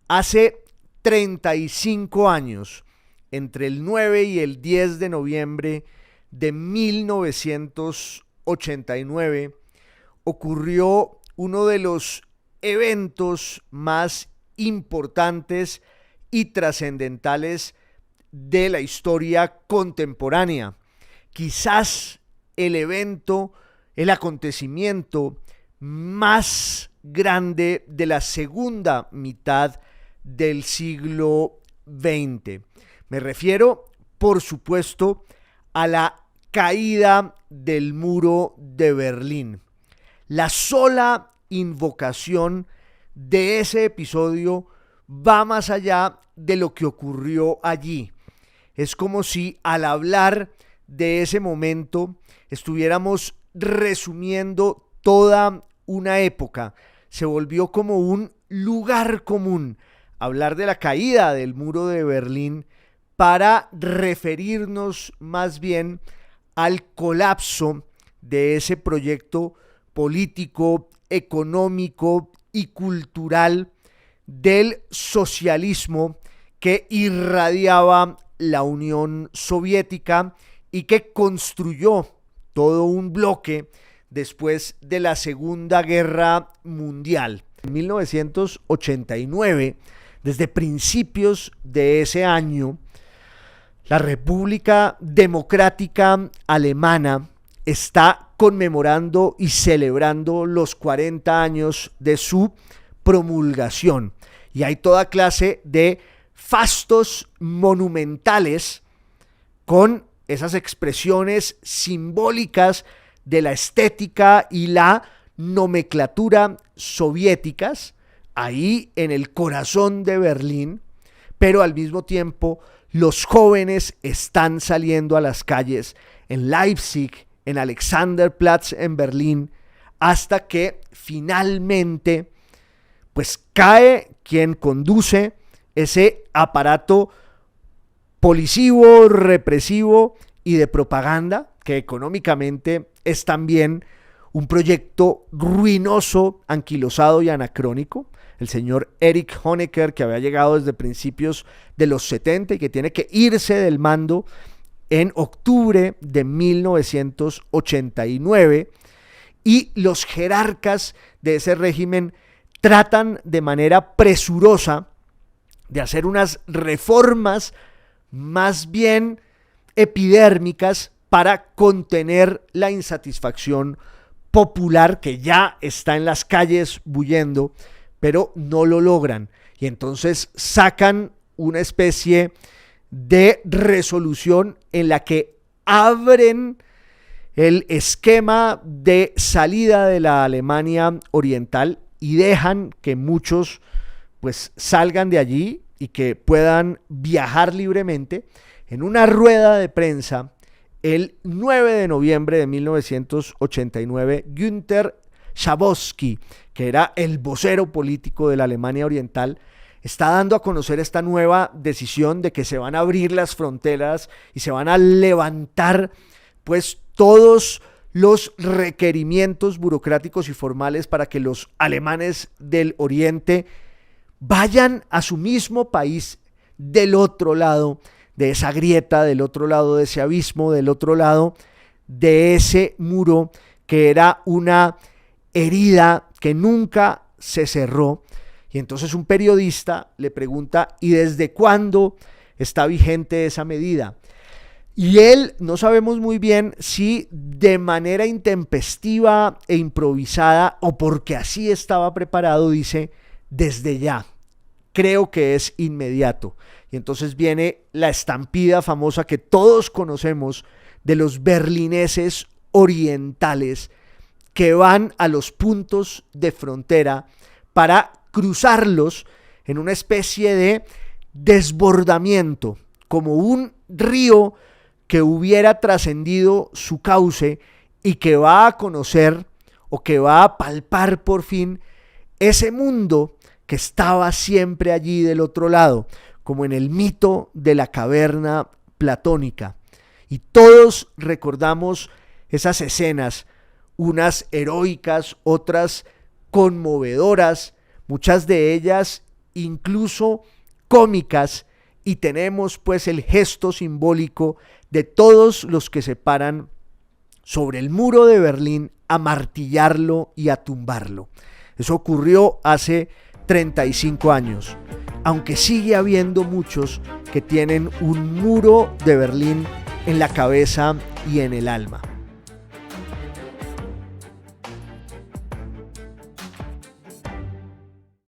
Hace 35 años, entre el 9 y el 10 de noviembre de 1989, ocurrió uno de los eventos más importantes y trascendentales de la historia contemporánea. Quizás el acontecimiento más grande de la segunda mitad del siglo XX. Me refiero, por supuesto, a la caída del muro de Berlín. La sola invocación de ese episodio va más allá de lo que ocurrió allí. Es como si al hablar de ese momento estuviéramos resumiendo toda una época. Se volvió como un lugar común hablar de la caída del muro de Berlín para referirnos más bien al colapso de ese proyecto político, económico y cultural del socialismo que irradiaba la Unión Soviética y que construyó todo un bloque después de la Segunda Guerra Mundial. En 1989, desde principios de ese año, la República Democrática Alemana está conmemorando y celebrando los 40 años de su promulgación. Y hay toda clase de fastos monumentales con esas expresiones simbólicas de la estética y la nomenclatura soviéticas, ahí en el corazón de Berlín, pero al mismo tiempo los jóvenes están saliendo a las calles en Leipzig, en Alexanderplatz en Berlín, hasta que finalmente pues cae quien conduce ese aparato policivo, represivo y de propaganda, que económicamente es también un proyecto ruinoso, anquilosado y anacrónico. El señor Erich Honecker, que había llegado desde principios de los 70 y que tiene que irse del mando en octubre de 1989, y los jerarcas de ese régimen tratan de manera presurosa de hacer unas reformas más bien epidérmicas para contener la insatisfacción popular que ya está en las calles bullendo, pero no lo logran. Y entonces sacan una especie de resolución en la que abren el esquema de salida de la Alemania Oriental y dejan que muchos pues salgan de allí y que puedan viajar libremente. En una rueda de prensa el 9 de noviembre de 1989, Günther Schabowski, que era el vocero político de la Alemania Oriental, está dando a conocer esta nueva decisión de que se van a abrir las fronteras y se van a levantar pues todos los requerimientos burocráticos y formales para que los alemanes del Oriente vayan a su mismo país del otro lado de esa grieta, del otro lado de ese abismo, del otro lado de ese muro que era una herida que nunca se cerró. Y entonces un periodista le pregunta: ¿y desde cuándo está vigente esa medida? Y él, no sabemos muy bien si de manera intempestiva e improvisada o porque así estaba preparado, dice: desde ya, creo que es inmediato. Y entonces viene la estampida famosa que todos conocemos de los berlineses orientales que van a los puntos de frontera para cruzarlos en una especie de desbordamiento, como un río que hubiera trascendido su cauce y que va a conocer o que va a palpar por fin ese mundo que estaba siempre allí del otro lado, como en el mito de la caverna platónica. Y todos recordamos esas escenas, unas heroicas, otras conmovedoras, muchas de ellas incluso cómicas, y tenemos pues el gesto simbólico de todos los que se paran sobre el muro de Berlín a martillarlo y a tumbarlo. Eso ocurrió hace 35 años, aunque sigue habiendo muchos que tienen un muro de Berlín en la cabeza y en el alma.